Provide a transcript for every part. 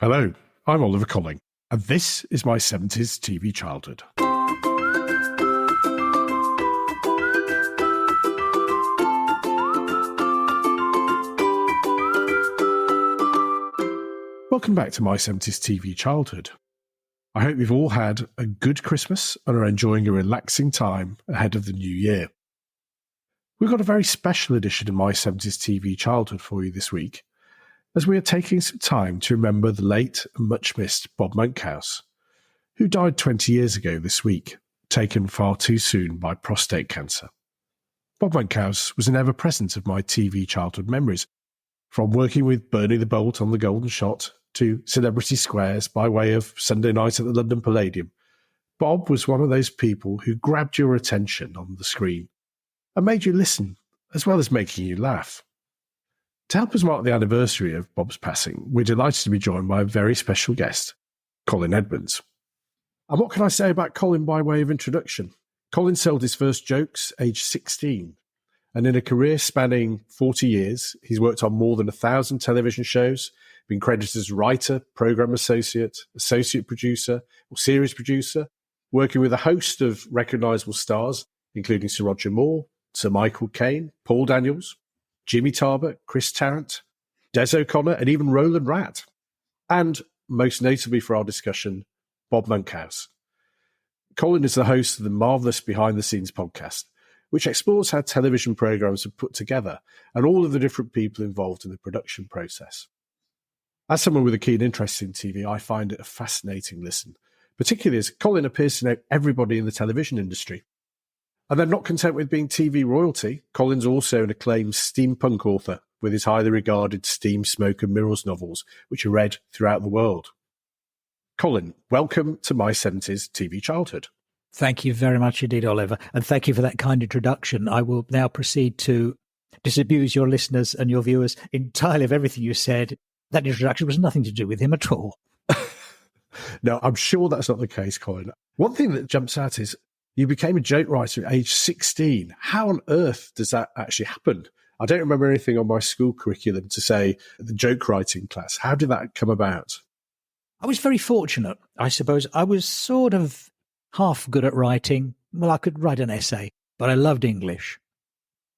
Hello, I'm Oliver Colling, and this is my 70s TV childhood. Welcome back to my 70s TV childhood. I hope you've all had a good Christmas and are enjoying a relaxing time ahead of the new year. We've got a very special edition of my 70s TV childhood for you this week, as we are taking some time to remember the late and much missed Bob Monkhouse, who died 20 years ago this week, taken far too soon by prostate cancer. Bob Monkhouse was an ever-present of my TV childhood memories, from working with Bernie the Bolt on The Golden Shot to Celebrity Squares by way of Sunday Night at the London Palladium. Bob was one of those people who grabbed your attention on the screen and made you listen, as well as making you laugh. To help us mark the anniversary of Bob's passing, we're delighted to be joined by a very special guest, Colin Edmonds. And what can I say about Colin by way of introduction? Colin sold his first jokes aged 16, and in a career spanning 40 years, he's worked on more than 1,000 television shows, been credited as writer, programme associate producer, or series producer, working with a host of recognisable stars, including Sir Roger Moore, Sir Michael Caine, Paul Daniels, Jimmy Tarbuck, Chris Tarrant, Des O'Connor, and even Roland Rat. And, most notably for our discussion, Bob Monkhouse. Colin is the host of the marvellous Behind the Scenes podcast, which explores how television programmes are put together and all of the different people involved in the production process. As someone with a keen interest in TV, I find it a fascinating listen, particularly as Colin appears to know everybody in the television industry. And then, not content with being TV royalty, Colin's also an acclaimed steampunk author with his highly regarded Steam, Smoke and Mirrors novels, which are read throughout the world. Colin, welcome to my 70s TV childhood. Thank you very much indeed, Oliver, and thank you for that kind introduction. I will now proceed to disabuse your listeners and your viewers entirely of everything you said. That introduction was nothing to do with him at all. No, I'm sure that's not the case, Colin. One thing that jumps out is you became a joke writer at age 16. How on earth does that actually happen? I don't remember anything on my school curriculum to say the joke writing class. How did that come about? I was very fortunate, I suppose. I was sort of half good at writing. Well, I could write an essay, but I loved English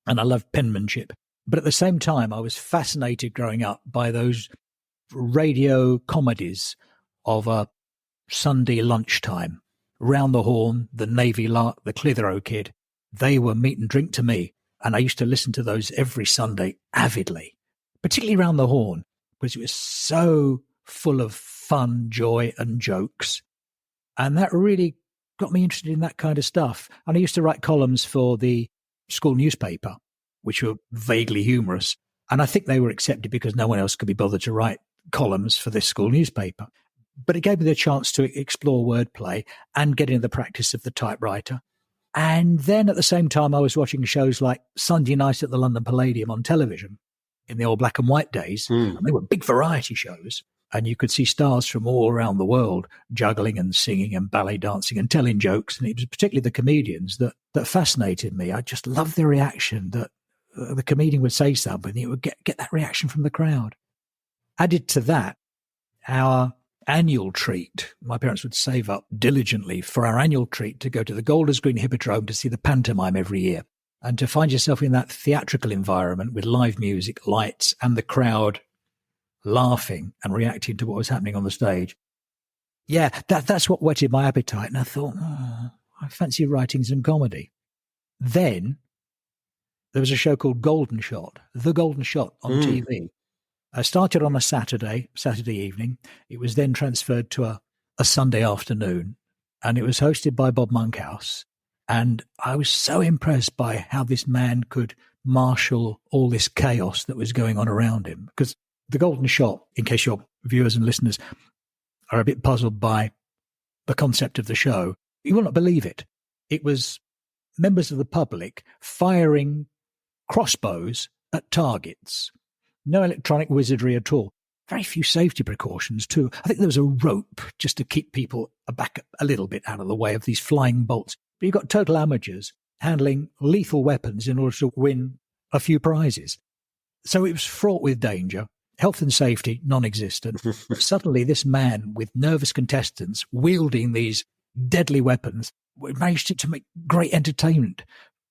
and I loved penmanship. But at the same time, I was fascinated growing up by those radio comedies of a Sunday lunchtime. Round the Horn, the Navy Lark, the Clitheroe Kid, they were meat and drink to me. And I used to listen to those every Sunday avidly, particularly Round the Horn, because it was so full of fun, joy and jokes. And that really got me interested in that kind of stuff. And I used to write columns for the school newspaper, which were vaguely humorous. And I think they were accepted because no one else could be bothered to write columns for this school newspaper. But it gave me the chance to explore wordplay and get into the practice of the typewriter. And then at the same time, I was watching shows like Sunday Night at the London Palladium on television in the old black and white days. And they were big variety shows. And you could see stars from all around the world juggling and singing and ballet dancing and telling jokes. And it was particularly the comedians that fascinated me. I just loved the reaction that the comedian would say something, and it would get that reaction from the crowd. Added to that, our annual treat, my parents would save up diligently for our annual treat to go to the Golders Green Hippodrome to see the pantomime every year. And to find yourself in that theatrical environment with live music, lights, and the crowd laughing and reacting to what was happening on the stage. Yeah, that's what whetted my appetite. And I thought, I fancy writing some comedy. Then there was a show called Golden Shot, The Golden Shot on TV. I started on a Saturday evening. It was then transferred to a Sunday afternoon, and it was hosted by Bob Monkhouse. And I was so impressed by how this man could marshal all this chaos that was going on around him. Because The Golden Shot, in case your viewers and listeners are a bit puzzled by the concept of the show, you will not believe it. It was members of the public firing crossbows at targets. No electronic wizardry at all. Very few safety precautions too. I think there was a rope just to keep people back a little bit out of the way of these flying bolts. But you've got total amateurs handling lethal weapons in order to win a few prizes. So it was fraught with danger. Health and safety, non-existent. But suddenly this man with nervous contestants wielding these deadly weapons managed to make great entertainment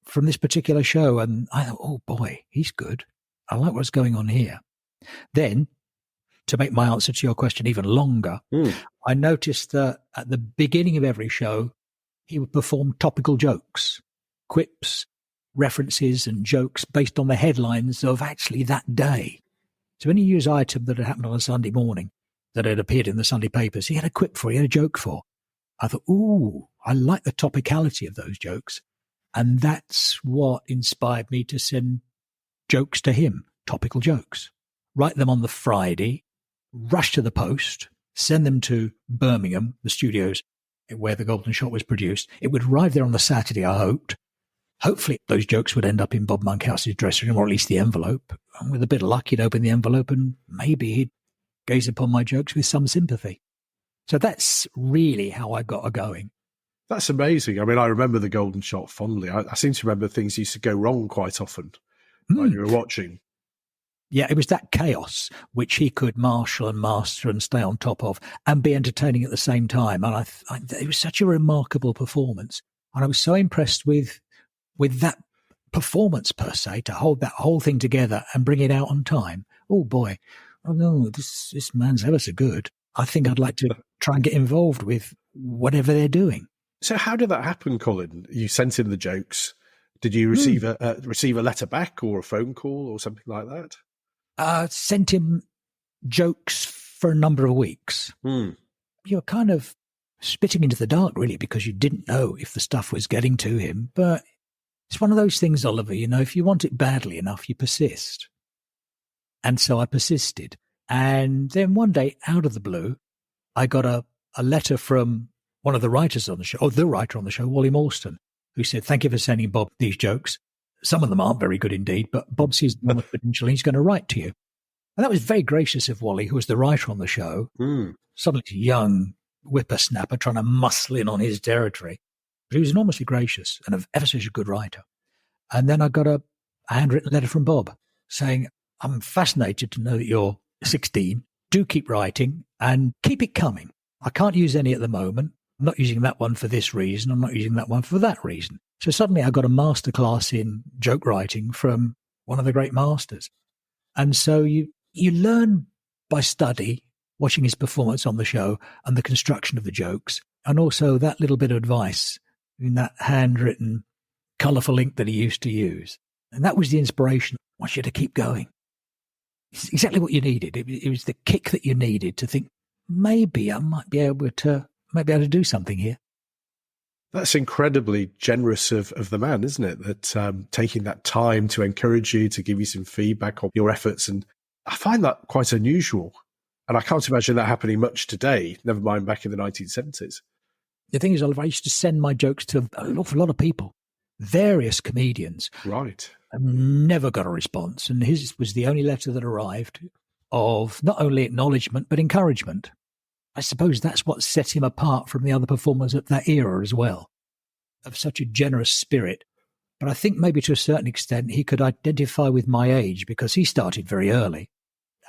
from this particular show. And I thought, oh boy, he's good. I like what's going on here. Then, to make my answer to your question even longer, I noticed that at the beginning of every show, he would perform topical jokes, quips, references and jokes based on the headlines of actually that day. So any news item that had happened on a Sunday morning that had appeared in the Sunday papers, he had a quip for, he had a joke for. I thought, ooh, I like the topicality of those jokes. And that's what inspired me to send jokes to him, topical jokes. Write them on the Friday, rush to the post, send them to Birmingham, the studios where the Golden Shot was produced. It would arrive there on the Saturday, I hoped. Hopefully those jokes would end up in Bob Monkhouse's dressing room, or at least the envelope. And with a bit of luck, he'd open the envelope and maybe he'd gaze upon my jokes with some sympathy. So that's really how I got going. That's amazing. I mean, I remember the Golden Shot fondly. I seem to remember things used to go wrong quite often when you were watching. Yeah, it was that chaos which he could marshal and master and stay on top of and be entertaining at the same time. And it was such a remarkable performance. And I was so impressed with that performance per se, to hold that whole thing together and bring it out on time. Oh boy, oh no, this man's ever so good. I think I'd like to try and get involved with whatever they're doing. So how did that happen, Colin? You sent in the jokes. Did you receive a letter back or a phone call or something like that? Sent him jokes for a number of weeks. You're kind of spitting into the dark, really, because you didn't know if the stuff was getting to him. But it's one of those things, Oliver, if you want it badly enough, you persist. And so I persisted. And then one day, out of the blue, I got a letter from one of the writers on the show, or the writer on the show, Wally Morstan, who said, thank you for sending Bob these jokes. Some of them aren't very good indeed, but Bob sees them with potential. He's going to write to you. And that was very gracious of Wally, who was the writer on the show. Suddenly a young whippersnapper trying to muscle in on his territory. But he was enormously gracious and ever such a good writer. And then I got a handwritten letter from Bob saying, I'm fascinated to know that you're 16. Do keep writing and keep it coming. I can't use any at the moment. I'm not using that one for this reason. I'm not using that one for that reason. So suddenly I got a masterclass in joke writing from one of the great masters. And so you learn by study, watching his performance on the show and the construction of the jokes, and also that little bit of advice in that handwritten, colourful ink that he used to use. And that was the inspiration. I want you to keep going. It's exactly what you needed. It was the kick that you needed to think, maybe I might be able to do something here. That's incredibly generous of the man, isn't it? That taking that time to encourage you, to give you some feedback on your efforts. And I find that quite unusual. And I can't imagine that happening much today, never mind back in the 1970s. The thing is, Oliver, I used to send my jokes to an awful lot of people, various comedians. Right. I've never got a response. And his was the only letter that arrived of not only acknowledgement, but encouragement. I suppose that's what set him apart from the other performers of that era as well, of such a generous spirit. But I think maybe to a certain extent he could identify with my age because he started very early.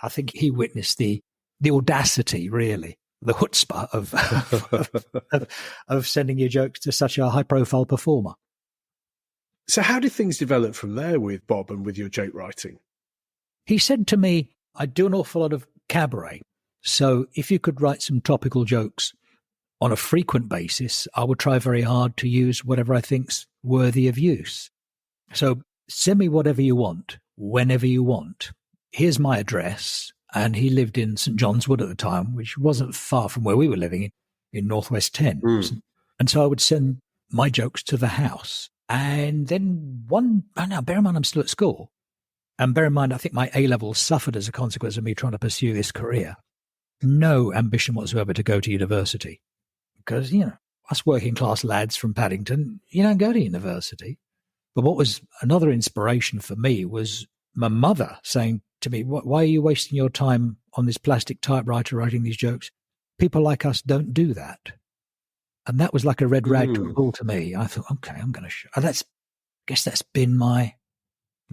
I think he witnessed the audacity, really, the chutzpah of sending your jokes to such a high-profile performer. So how did things develop from there with Bob and with your joke writing? He said to me, I do an awful lot of cabaret. So if you could write some topical jokes on a frequent basis, I would try very hard to use whatever I think's worthy of use. So send me whatever you want, whenever you want. Here's my address. And he lived in St. John's Wood at the time, which wasn't far from where we were living in Northwest 10. And so I would send my jokes to the house. And then now bear in mind I'm still at school. And bear in mind, I think my A-levels suffered as a consequence of me trying to pursue this career. No ambition whatsoever to go to university. Because, us working class lads from Paddington, you don't go to university. But what was another inspiration for me was my mother saying to me, why are you wasting your time on this plastic typewriter writing these jokes? People like us don't do that. And that was like a red rag to pull to me. I thought, okay, I'm going to I guess that's been my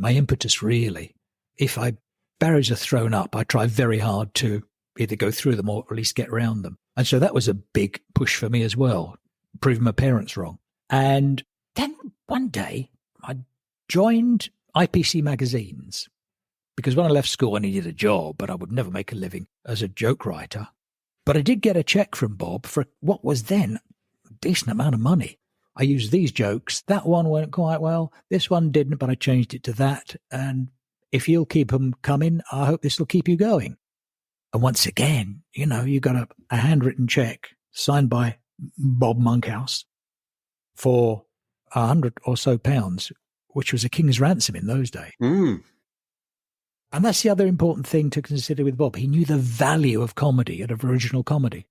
impetus, really. If I barriers are thrown up, I try very hard to either go through them or at least get around them. And so that was a big push for me as well, proving my parents wrong. And then one day I joined IPC magazines because when I left school, I needed a job, but I would never make a living as a joke writer. But I did get a check from Bob for what was then a decent amount of money. I used these jokes. That one went quite well. This one didn't, but I changed it to that. And if you'll keep them coming, I hope this will keep you going. And once again, you got a handwritten check signed by Bob Monkhouse for £100 or so, which was a king's ransom in those days. Mm. And that's the other important thing to consider with Bob. He knew the value of comedy and of original comedy.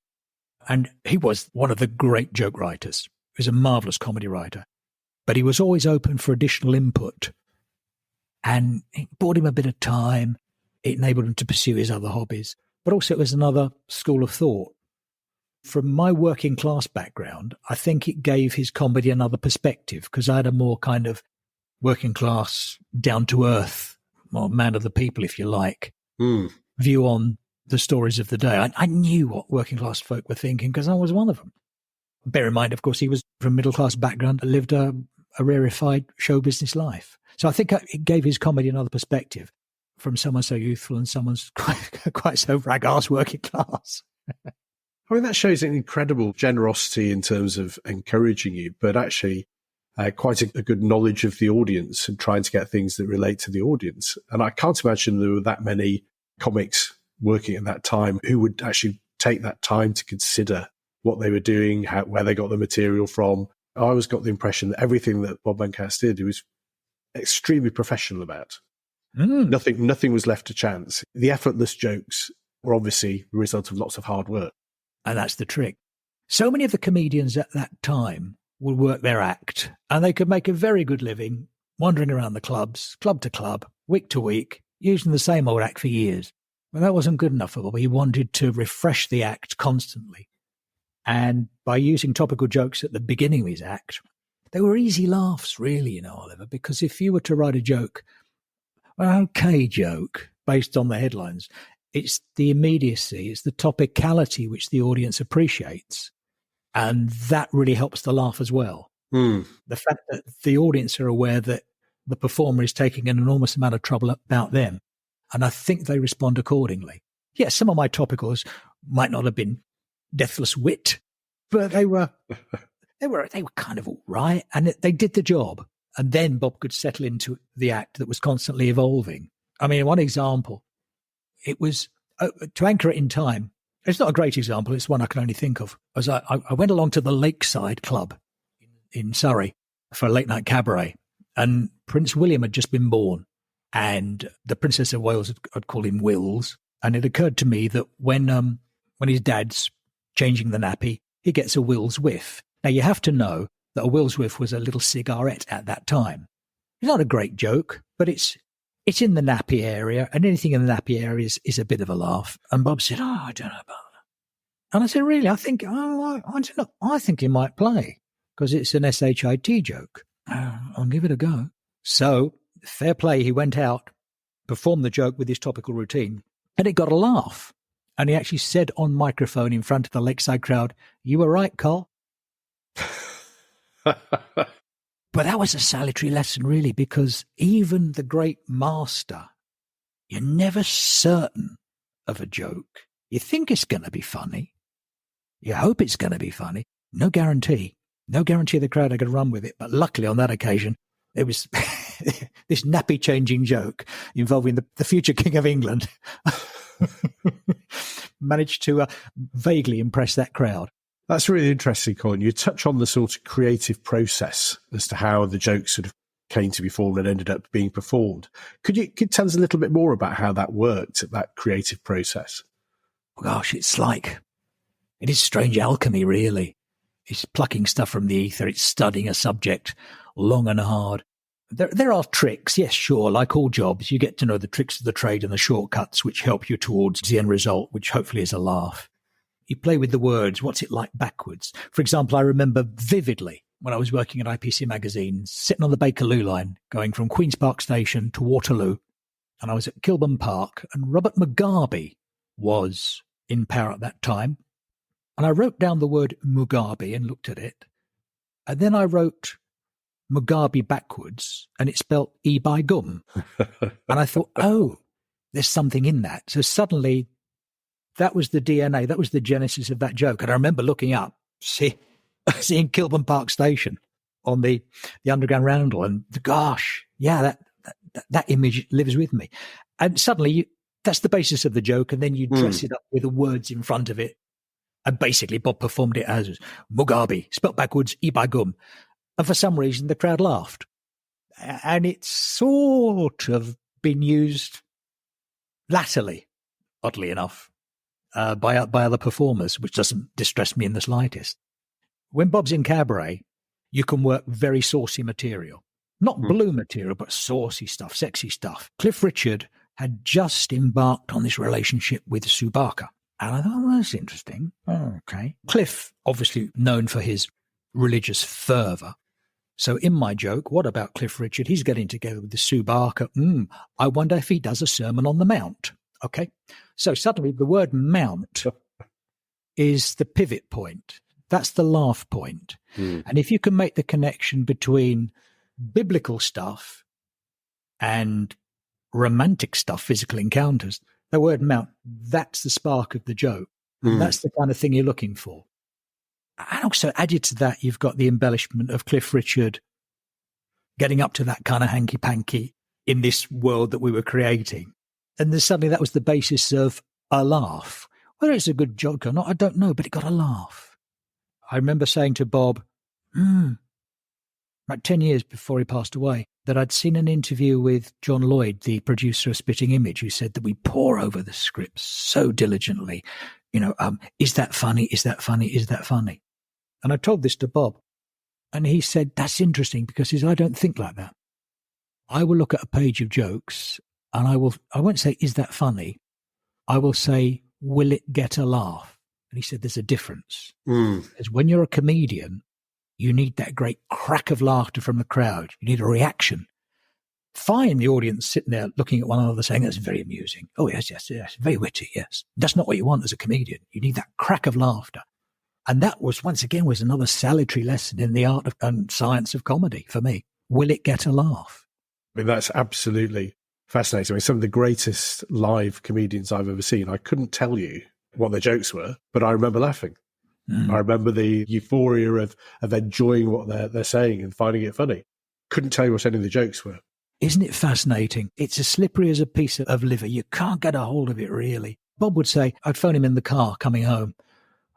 And he was one of the great joke writers. He was a marvellous comedy writer. But he was always open for additional input. And it bought him a bit of time. It enabled him to pursue his other hobbies. But also it was another school of thought. From my working class background, I think it gave his comedy another perspective because I had a more kind of working class, down-to-earth, or man of the people, if you like, view on the stories of the day. I knew what working class folk were thinking because I was one of them. Bear in mind, of course, he was from a middle class background, lived a rarefied show business life. So I think it gave his comedy another perspective from someone so youthful and someone's quite so rag-ass working class. I mean, that shows an incredible generosity in terms of encouraging you, but actually quite a good knowledge of the audience and trying to get things that relate to the audience. And I can't imagine there were that many comics working at that time who would actually take that time to consider what they were doing, where they got the material from. I always got the impression that everything that Bob Monkhouse did, he was extremely professional about. Nothing was left to chance. The effortless jokes were obviously the result of lots of hard work. And that's the trick. So many of the comedians at that time would work their act and they could make a very good living wandering around the clubs, club to club, week to week, using the same old act for years. But that wasn't good enough for Bob. He wanted to refresh the act constantly. And by using topical jokes at the beginning of his act, they were easy laughs, really, Oliver, because if you were to write a joke, an okay joke based on the headlines, it's the immediacy, it's the topicality which the audience appreciates. And that really helps the laugh as well. The fact that the audience are aware that the performer is taking an enormous amount of trouble about them. And I think they respond accordingly. Yes, some of my topicals might not have been deathless wit, but they were kind of all right. And they did the job. And then Bob could settle into the act that was constantly evolving. I mean, one example, it was to anchor it in time. It's not a great example. It's one I can only think of. As I went along to the Lakeside Club in Surrey for a late night cabaret, and Prince William had just been born, and the Princess of Wales had called him Wills. And it occurred to me that when his dad's changing the nappy, he gets a Wills whiff. Now you have to know that a Wills whiff was a little cigarette at that time. It's not a great joke, but it's in the nappy area, and anything in the nappy area is a bit of a laugh. And Bob said, I don't know about that. And I said, really? I think he might play because it's an SHIT joke. I'll give it a go. So, fair play, he went out, performed the joke with his topical routine, and it got a laugh. And he actually said on microphone in front of the Lakeside crowd, "You were right, Col." But that was a salutary lesson, really, because even the great master, you're never certain of a joke. You think it's going to be funny. You hope it's going to be funny. No guarantee. No guarantee the crowd are going to run with it. But luckily on that occasion, it was this nappy-changing joke involving the future King of England managed to vaguely impress that crowd. That's really interesting, Colin. You touch on the sort of creative process as to how the jokes sort of came to be formed and ended up being performed. Could you tell us a little bit more about how that worked, that creative process? Gosh, it is strange alchemy, really. It's plucking stuff from the ether. It's studying a subject long and hard. There are tricks, yes, sure. Like all jobs, you get to know the tricks of the trade and the shortcuts which help you towards the end result, which hopefully is a laugh. You play with the words. What's it like backwards? For example, I remember vividly when I was working at IPC magazine, sitting on the Bakerloo line, going from Queen's Park Station to Waterloo. and I was at Kilburn Park, and Robert Mugabe was in power at that time. And I wrote down the word Mugabe and looked at it. And then I wrote Mugabe backwards, and it spelled E by gum. And I thought, oh, there's something in that. So suddenly, that was the DNA, that was the genesis of that joke. And I remember looking up, seeing Kilburn Park Station on the Underground Roundel, and gosh, yeah, that image lives with me. And suddenly, that's the basis of the joke, and then you dress it up with the words in front of it. And basically, Bob performed it as Mugabe, spelt backwards, E by gum. And for some reason, the crowd laughed. And it's sort of been used latterly, oddly enough, by other performers, which doesn't distress me in the slightest. When Bob's in cabaret, you can work very saucy material. Not blue material, but saucy stuff, sexy stuff. Cliff Richard had just embarked on this relationship with Sue Barker. And I thought, well, that's interesting. Oh, okay. Cliff, obviously known for his religious fervour. So in my joke, what about Cliff Richard? He's getting together with the Sue Barker. I wonder if he does a Sermon on the Mount. Okay. So suddenly the word mount is the pivot point. That's the laugh point. And if you can make the connection between biblical stuff and romantic stuff, physical encounters, the word mount, that's the spark of the joke. That's the kind of thing you're looking for. And also added to that, you've got the embellishment of Cliff Richard getting up to that kind of hanky-panky in this world that we were creating. And then suddenly that was the basis of a laugh. Whether it's a good joke or not, I don't know, but it got a laugh. I remember saying to Bob, like 10 years before he passed away, that I'd seen an interview with John Lloyd, the producer of Spitting Image, who said that we pore over the scripts so diligently. Is that funny? Is that funny? Is that funny? And I told this to Bob, and he said, that's interesting because he said, I don't think like that. I will look at a page of jokes and I won't say, is that funny? I will say, will it get a laugh? And he said, there's a difference. Because when you're a comedian, you need that great crack of laughter from the crowd. You need a reaction. Fine, the audience sitting there looking at one another saying, that's very amusing. Oh, yes, very witty, yes. That's not what you want as a comedian. You need that crack of laughter. And that was, once again, was another salutary lesson in the art and science of comedy for me. Will it get a laugh? I mean, that's absolutely fascinating. I mean, some of the greatest live comedians I've ever seen, I couldn't tell you what their jokes were, but I remember laughing. I remember the euphoria of enjoying what they're saying and finding it funny. Couldn't tell you what any of the jokes were. Isn't it fascinating? It's as slippery as a piece of liver. You can't get a hold of it, really. Bob would say, I'd phone him in the car coming home.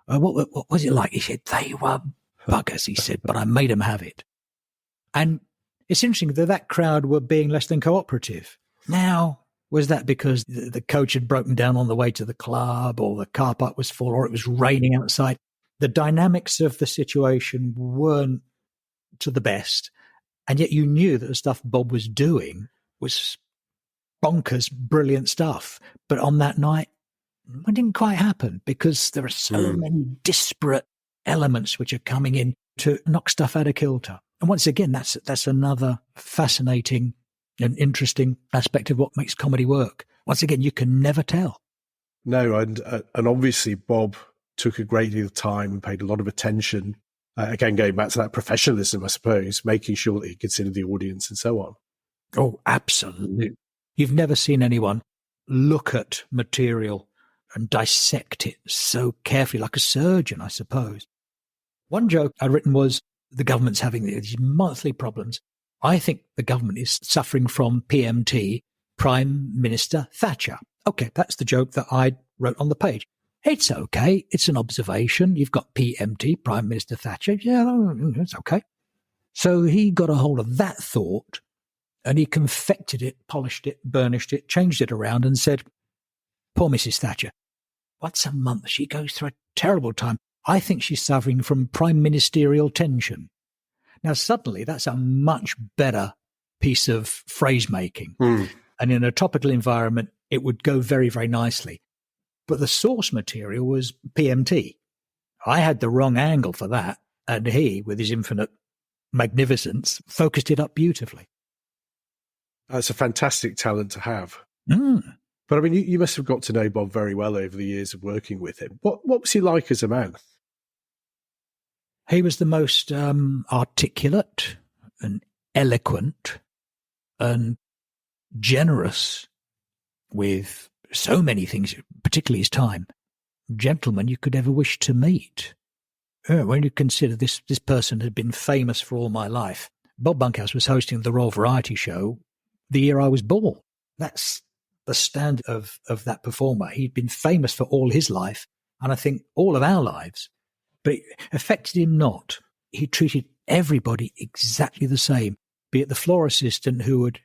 What was it like? He said, they were buggers, he said, but I made them have it. And it's interesting that crowd were being less than cooperative. Now, was that because the coach had broken down on the way to the club, or the car park was full, or it was raining outside? The dynamics of the situation weren't to the best. And yet you knew that the stuff Bob was doing was bonkers, brilliant stuff. But on that night, it didn't quite happen because there are so many disparate elements which are coming in to knock stuff out of kilter. And once again, that's another fascinating and interesting aspect of what makes comedy work. Once again, you can never tell. No, and obviously Bob took a great deal of time and paid a lot of attention. Again, going back to that professionalism, I suppose, making sure that he considered the audience and so on. Oh, absolutely. You've never seen anyone look at material and dissect it so carefully, like a surgeon, I suppose. One joke I'd written was, the government's having these monthly problems. I think the government is suffering from PMT, Prime Minister Thatcher. Okay, that's the joke that I wrote on the page. It's okay. It's an observation. You've got PMT, Prime Minister Thatcher. Yeah, it's okay. So he got a hold of that thought and he confected it, polished it, burnished it, changed it around and said, poor Mrs. Thatcher, once a month she goes through a terrible time. I think she's suffering from prime ministerial tension. Now, suddenly, that's a much better piece of phrase making. And in a topical environment, it would go very, very nicely. But the source material was PMT. I had the wrong angle for that. And he, with his infinite magnificence, focused it up beautifully. That's a fantastic talent to have. Mm. But I mean, you must have got to know Bob very well over the years of working with him. What was he like as a man? He was the most articulate and eloquent and generous with so many things, particularly his time. Gentleman you could ever wish to meet. When you consider this person had been famous for all my life. Bob Monkhouse was hosting the Royal Variety Show the year I was born. That's the standard of that performer. He'd been famous for all his life, and I think all of our lives. But it affected him not. He treated everybody exactly the same, be it the floor assistant who would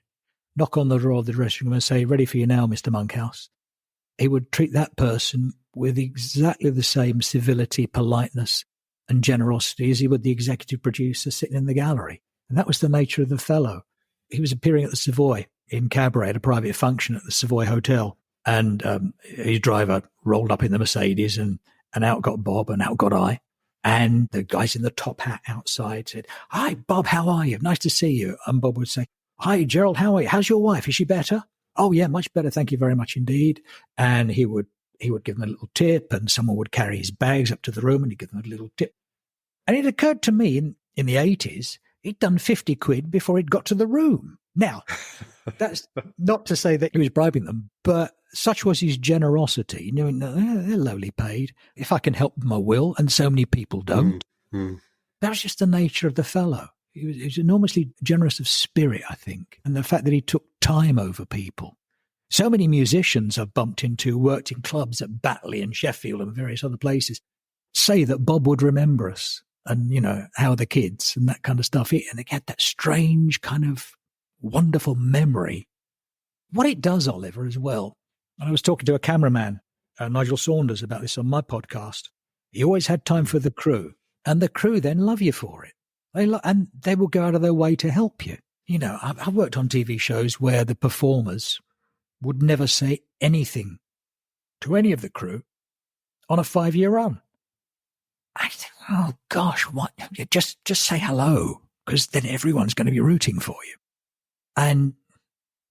knock on the door of the dressing room and say, "Ready for you now, Mr. Monkhouse." He would treat that person with exactly the same civility, politeness, and generosity as he would the executive producer sitting in the gallery. And that was the nature of the fellow. He was appearing at the Savoy in Cabaret at a private function at the Savoy Hotel. And his driver rolled up in the Mercedes and out got Bob and out got I. And the guys in the top hat outside said, "Hi, Bob, how are you? Nice to see you." And Bob would say, "Hi, Gerald, how are you? How's your wife? Is she better?" "Oh, yeah, much better. Thank you very much indeed." And he would give them a little tip, and someone would carry his bags up to the room and he'd give them a little tip. And it occurred to me in the 80s, he'd done 50 quid before he'd got to the room. Now, that's not to say that he was bribing them, but such was his generosity, knowing that they're lowly paid. If I can help them, I will, and so many people don't. That was just the nature of the fellow. He was enormously generous of spirit, I think, and the fact that he took time over people. So many musicians I've bumped into, worked in clubs at Batley and Sheffield and various other places, say that Bob would remember us and, how are the kids and that kind of stuff. And they had that strange kind of wonderful memory. What it does, Oliver, as well, and I was talking to a cameraman, Nigel Saunders, about this on my podcast. He always had time for the crew, and the crew then love you for it. And they will go out of their way to help you. I've worked on TV shows where the performers would never say anything to any of the crew on a 5-year run. I think, oh gosh, what? Just say hello, because then everyone's going to be rooting for you. And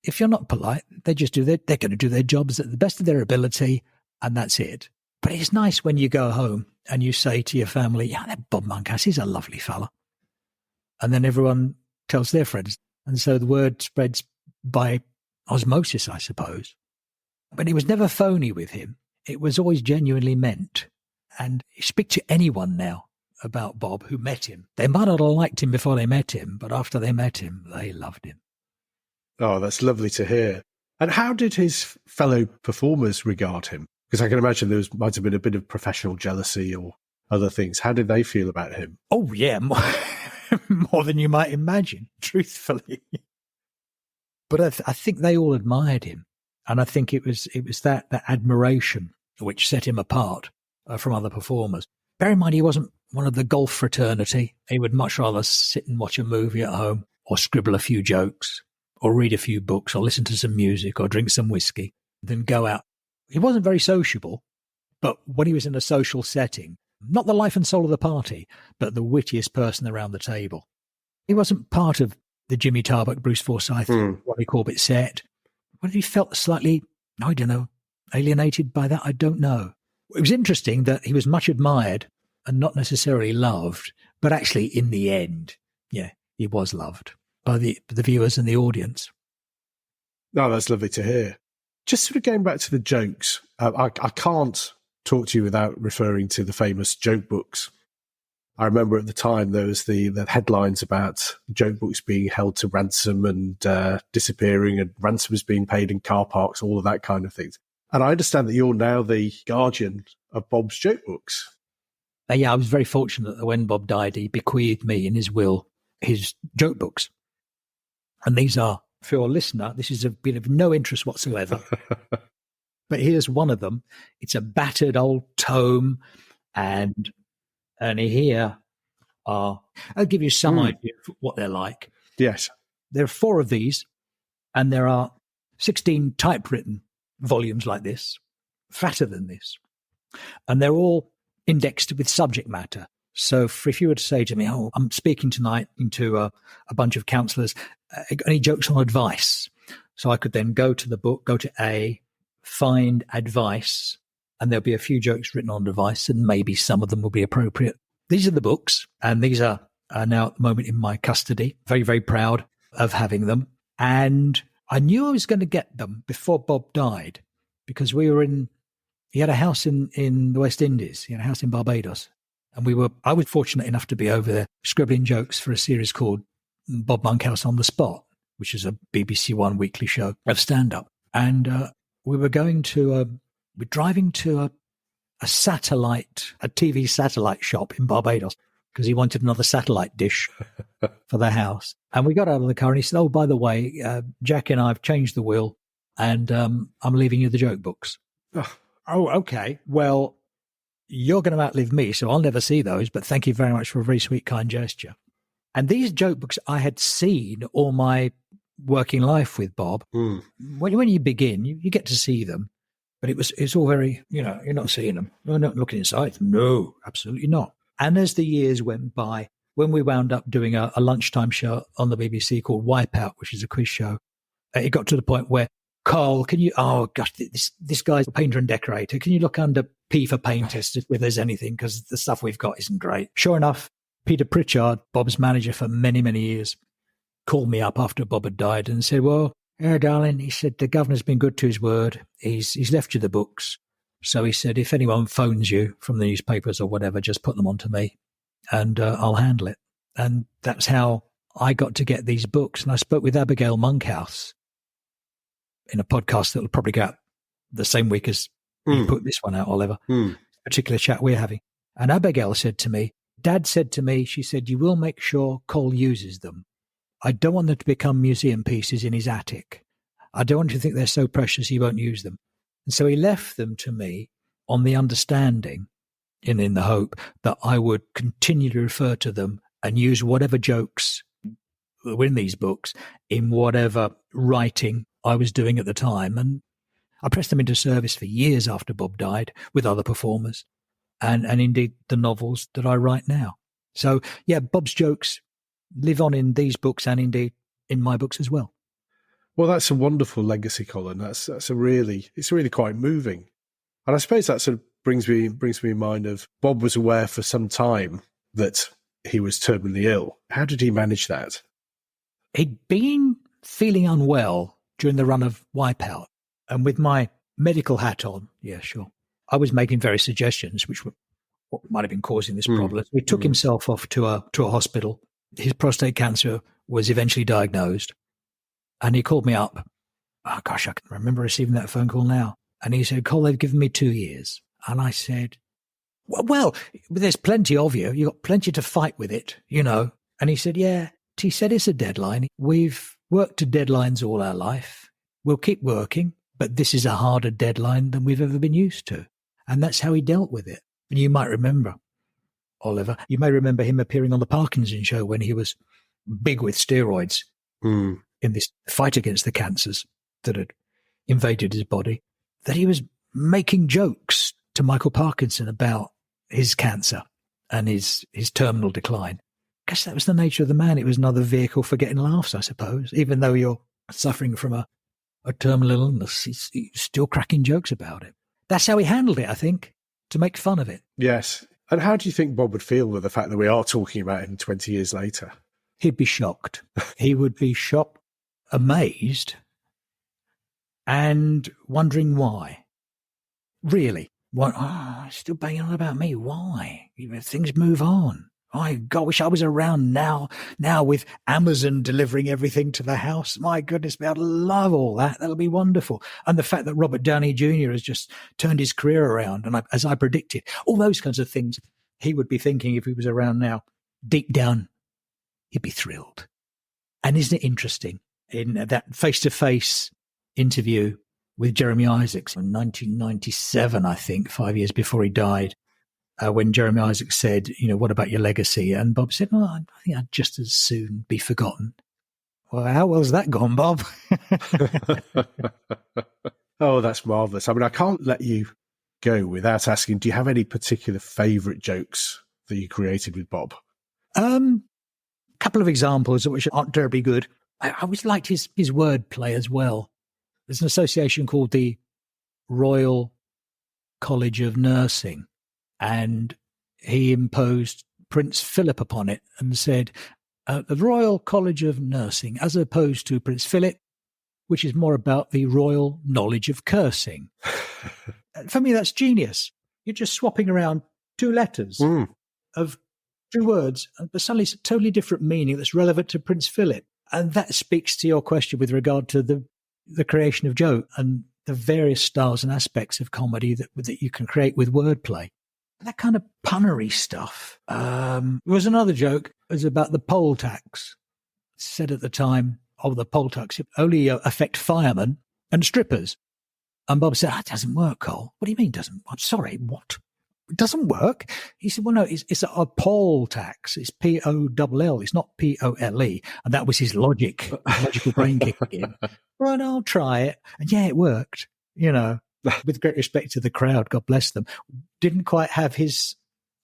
if you're not polite, they're going to do their jobs at the best of their ability, and that's it. But it's nice when you go home and you say to your family, "Yeah, that Bob Monkhouse, he's a lovely fella." And then everyone tells their friends. And so the word spreads by osmosis, I suppose. But it was never phony with him. It was always genuinely meant. And you speak to anyone now about Bob who met him. They might not have liked him before they met him, but after they met him, they loved him. Oh, that's lovely to hear. And how did his fellow performers regard him? Because I can imagine there might have been a bit of professional jealousy or other things. How did they feel about him? Oh, yeah, more than you might imagine, truthfully. But I think they all admired him. And I think it was that admiration which set him apart from other performers. Bear in mind, he wasn't one of the golf fraternity. He would much rather sit and watch a movie at home or scribble a few jokes or read a few books or listen to some music or drink some whiskey than go out. He wasn't very sociable, but when he was in a social setting, not the life and soul of the party, but the wittiest person around the table. He wasn't part of the Jimmy Tarbuck, Bruce Forsyth, Ronnie Corbett set. Whether he felt slightly, I don't know, alienated by that, I don't know. It was interesting that he was much admired and not necessarily loved, but actually in the end, yeah, he was loved by the viewers and the audience. Oh, that's lovely to hear. Just sort of going back to the jokes, I can't talk to you without referring to the famous joke books. I remember at the time there was the headlines about joke books being held to ransom and disappearing, and ransoms being paid in car parks, all of that kind of things. And I understand that you're now the guardian of Bob's joke books. Yeah, I was very fortunate that when Bob died, he bequeathed me in his will his joke books. And these are, for your listener, this is been of no interest whatsoever. But here's one of them. It's a battered old tome, and here are, I'll give you some idea of what they're like. Yes. There are 4 of these, and there are 16 typewritten volumes like this, fatter than this. And they're all indexed with subject matter. So if you were to say to me, "Oh, I'm speaking tonight into a bunch of counsellors, any jokes on advice?" So I could then go to the book, go to A, find advice, and there'll be a few jokes written on advice, and maybe some of them will be appropriate. These are the books, and these are now at the moment in my custody. Very, very proud of having them. And I knew I was going to get them before Bob died, because he had a house in the West Indies, he had a house in Barbados. And I was fortunate enough to be over there scribbling jokes for a series called Bob Monkhouse on the Spot, which is a BBC One weekly show of stand-up. And we were driving to a TV satellite shop in Barbados, because he wanted another satellite dish for the house. And we got out of the car and he said, "Oh, by the way, Jack and I have changed the will, and I'm leaving you the joke books." Oh, okay. Well, you're going to outlive me, so I'll never see those, but thank you very much for a very sweet, kind gesture. And these joke books I had seen all my working life with Bob. When you begin, you get to see them, but it's all very, you're not seeing them. You're not looking inside them. No, absolutely not. And as the years went by, when we wound up doing a lunchtime show on the BBC called Wipeout, which is a quiz show, it got to the point where, "Carl, can you, oh gosh, this guy's a painter and decorator. Can you look under P for painters if there's anything? Because the stuff we've got isn't great." Sure enough, Peter Pritchard, Bob's manager for many, many years, called me up after Bob had died and said, "Well, yeah, darling," he said, "the governor's been good to his word. He's left you the books. So he said, if anyone phones you from the newspapers or whatever, just put them on to me and I'll handle it." And that's how I got to get these books. And I spoke with Abigail Monkhouse in a podcast that will probably go out the same week as you put this one out, Oliver, particular chat we're having. And Abigail said to me, "Dad said to me," she said, "you will make sure Cole uses them. I don't want them to become museum pieces in his attic. I don't want you to think they're so precious he won't use them." And so he left them to me on the understanding, in the hope that I would continue to refer to them and use whatever jokes that were in these books in whatever writing I was doing at the time. And I pressed them into service for years after Bob died with other performers and indeed the novels that I write now. So, yeah, Bob's jokes live on in these books and indeed in my books as well. Well, that's a wonderful legacy, Colin. It's really quite moving. And I suppose that sort of brings me in mind of Bob was aware for some time that he was terminally ill. How did he manage that? He'd been feeling unwell during the run of Wipeout. And with my medical hat on, yeah, sure, I was making various suggestions which were what might have been causing this problem. He took himself off to a hospital. His prostate cancer was eventually diagnosed. And he called me up. Oh, gosh, I can remember receiving that phone call now. And he said, "Cole, they've given me 2 years." And I said, well, there's plenty of you. You've got plenty to fight with it, And he said, "Yeah." He said, "It's a deadline. We've worked to deadlines all our life. We'll keep working, but this is a harder deadline than we've ever been used to." And that's how he dealt with it. And you might remember, Oliver, you may remember him appearing on the Parkinson show when he was big with steroids in this fight against the cancers that had invaded his body, that he was making jokes to Michael Parkinson about his cancer and his terminal decline. I guess that was the nature of the man. It was another vehicle for getting laughs, I suppose. Even though you're suffering from a terminal illness, he's still cracking jokes about it. That's how he handled it, I think, to make fun of it. Yes. And how do you think Bob would feel with the fact that we are talking about him 20 years later? He'd be shocked. He would be shocked, amazed, and wondering why. Really. Still banging on about me. Why? Things move on. My God, I wish I was around now with Amazon delivering everything to the house. My goodness, I'd love all that. That'll be wonderful. And the fact that Robert Downey Jr. has just turned his career around, and as I predicted, all those kinds of things he would be thinking if he was around now. Deep down, he'd be thrilled. And isn't it interesting? In that face-to-face interview with Jeremy Isaacs in 1997, I think, 5 years before he died, when Jeremy Isaacs said, "What about your legacy?" And Bob said, "Oh, I think I'd just as soon be forgotten." Well, how well's that gone, Bob? Oh, that's marvellous. I mean, I can't let you go without asking, do you have any particular favourite jokes that you created with Bob? Couple of examples which aren't terribly good. I always liked his wordplay as well. There's an association called the Royal College of Nursing, and he imposed Prince Philip upon it and said, the Royal College of Nursing, as opposed to Prince Philip, which is more about the royal knowledge of cursing. For me, that's genius. You're just swapping around two letters of two words, but suddenly it's a totally different meaning that's relevant to Prince Philip. And that speaks to your question with regard to the creation of joke and the various styles and aspects of comedy that you can create with wordplay. That kind of punnery stuff. There was another joke. It was about the poll tax. It said at the time, the poll tax only affect firemen and strippers. And Bob said, that doesn't work, Cole. What do you mean doesn't? I'm sorry, what? It doesn't work? He said, well, no, it's a poll tax. It's P-O-L-L. It's not P-O-L-E. And that was his logical brain kicking in. Right, I'll try it. And yeah, it worked, with great respect to the crowd, God bless them. Didn't quite have his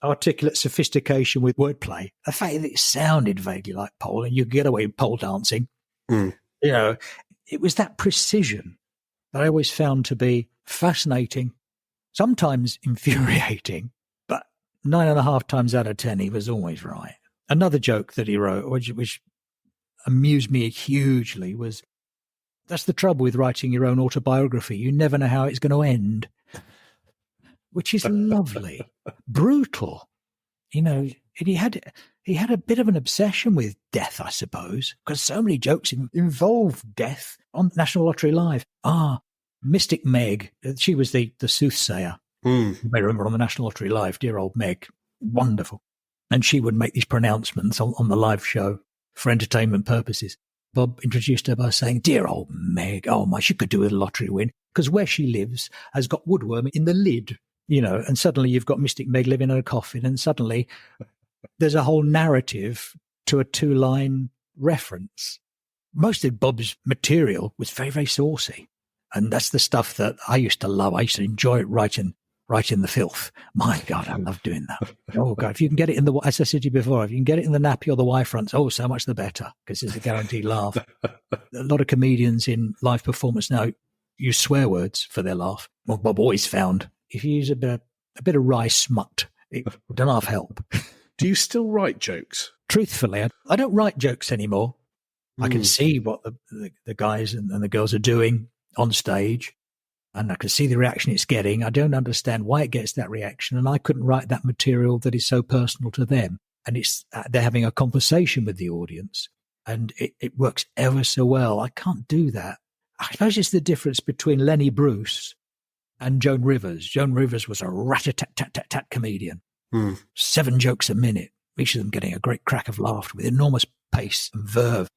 articulate sophistication with wordplay. The fact that it sounded vaguely like pole, and you could get away with pole dancing. It was that precision that I always found to be fascinating, sometimes infuriating, but 9.5 times out of 10, he was always right. Another joke that he wrote, which amused me hugely, was, that's the trouble with writing your own autobiography. You never know how it's going to end, which is lovely, brutal. He had a bit of an obsession with death, I suppose, because so many jokes involve death on National Lottery Live. Mystic Meg, she was the soothsayer. You may remember on the National Lottery Live, dear old Meg, wonderful. And she would make these pronouncements on the live show for entertainment purposes. Bob introduced her by saying, dear old Meg, she could do with a lottery win, because where she lives has got woodworm in the lid, and suddenly you've got Mystic Meg living in a coffin, and suddenly there's a whole narrative to a 2-line reference. Most of Bob's material was very, very saucy. And that's the stuff that I used to love. I used to enjoy it writing the filth. My God, I love doing that. Oh, God, if you can get it as I said to you before, if you can get it in the nappy or the Y fronts, so much the better, because it's a guaranteed laugh. A lot of comedians in live performance now use swear words for their laugh. Well, Bob always found if you use a bit of wry smut, it doesn't half help. Do you still write jokes? Truthfully, I don't write jokes anymore. I can see what the guys and the girls are doing on stage, and I can see the reaction it's getting. I don't understand why it gets that reaction, and I couldn't write that material that is so personal to them. And they're having a conversation with the audience, and it works ever so well. I can't do that. I suppose it's the difference between Lenny Bruce and Joan Rivers. Joan Rivers was a rat-a-tat-tat-tat-tat comedian. 7 jokes a minute, each of them getting a great crack of laughter with enormous pace and verve.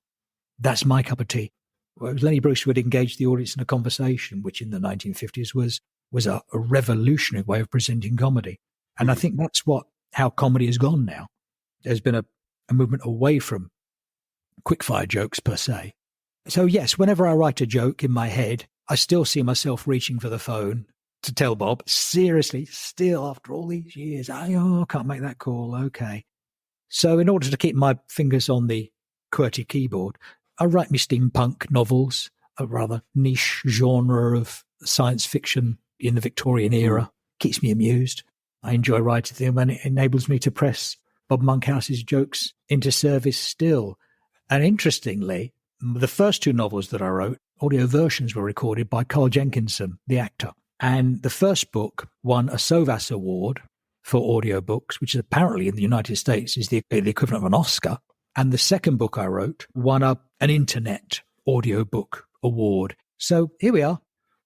That's my cup of tea. Whereas Lenny Bruce would engage the audience in a conversation, which in the 1950s was a revolutionary way of presenting comedy. And I think that's how comedy has gone now. There's been a movement away from quickfire jokes per se. So yes, whenever I write a joke in my head, I still see myself reaching for the phone to tell Bob, seriously, still after all these years, I can't make that call. Okay. So in order to keep my fingers on the QWERTY keyboard, I write me steampunk novels, a rather niche genre of science fiction in the Victorian era. Keeps me amused. I enjoy writing them, and it enables me to press Bob Monkhouse's jokes into service still. And interestingly, the first 2 novels that I wrote, audio versions were recorded by Carl Jenkinson, the actor. And the first book won a SOVAS award for audiobooks, which apparently in the United States is the equivalent of an Oscar. And the second book I wrote won an internet audiobook award. So here we are.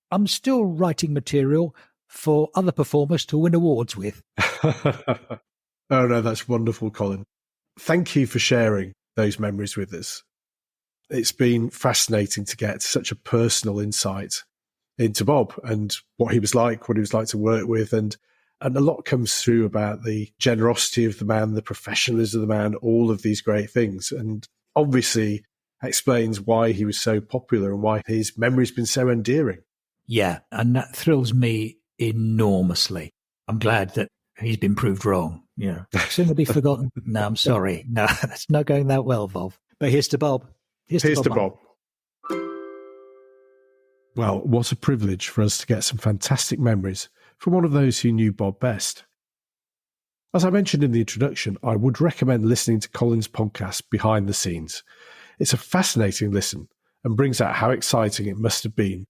I'm still writing material for other performers to win awards with. Oh, no, that's wonderful, Colin. Thank you for sharing those memories with us. It's been fascinating to get such a personal insight into Bob and what he was like to work with. And a lot comes through about the generosity of the man, the professionalism of the man, all of these great things. And obviously explains why he was so popular and why his memory's been so endearing. Yeah, and that thrills me enormously. I'm glad that he's been proved wrong. Soon to be forgotten. No, I'm sorry. No, that's not going that well, Bob. But here's to Bob. Here's Here's to Bob. Well, what a privilege for us to get some fantastic memories from one of those who knew Bob best. As I mentioned in the introduction, I would recommend listening to Colin's podcast Behind the Scenes. It's a fascinating listen and brings out how exciting it must have been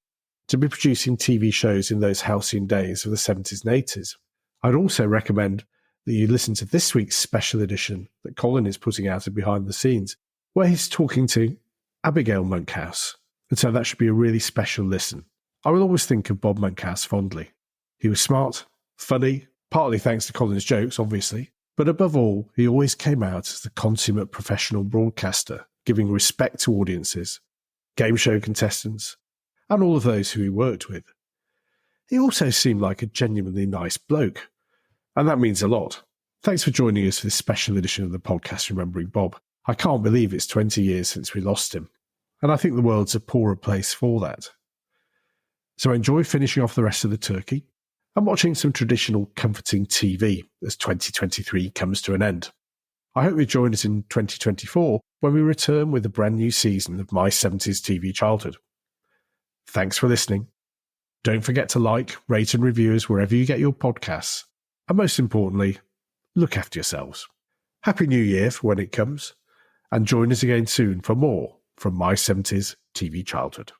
to be producing TV shows in those halcyon days of the 70s and 80s. I'd also recommend that you listen to this week's special edition that Colin is putting out of Behind the Scenes, where he's talking to Abigail Monkhouse. And so that should be a really special listen. I will always think of Bob Monkhouse fondly. He was smart, funny, partly thanks to Colin's jokes, obviously, but above all, he always came out as the consummate professional broadcaster, giving respect to audiences, game show contestants, and all of those who he worked with. He also seemed like a genuinely nice bloke, and that means a lot. Thanks for joining us for this special edition of the podcast Remembering Bob. I can't believe it's 20 years since we lost him, and I think the world's a poorer place for that. So enjoy finishing off the rest of the turkey and watching some traditional comforting TV as 2023 comes to an end. I hope you join us in 2024 when we return with a brand new season of My 70s TV Childhood. Thanks for listening. Don't forget to like, rate and review us wherever you get your podcasts. And most importantly, look after yourselves. Happy New Year for when it comes, and join us again soon for more from My 70s TV Childhood.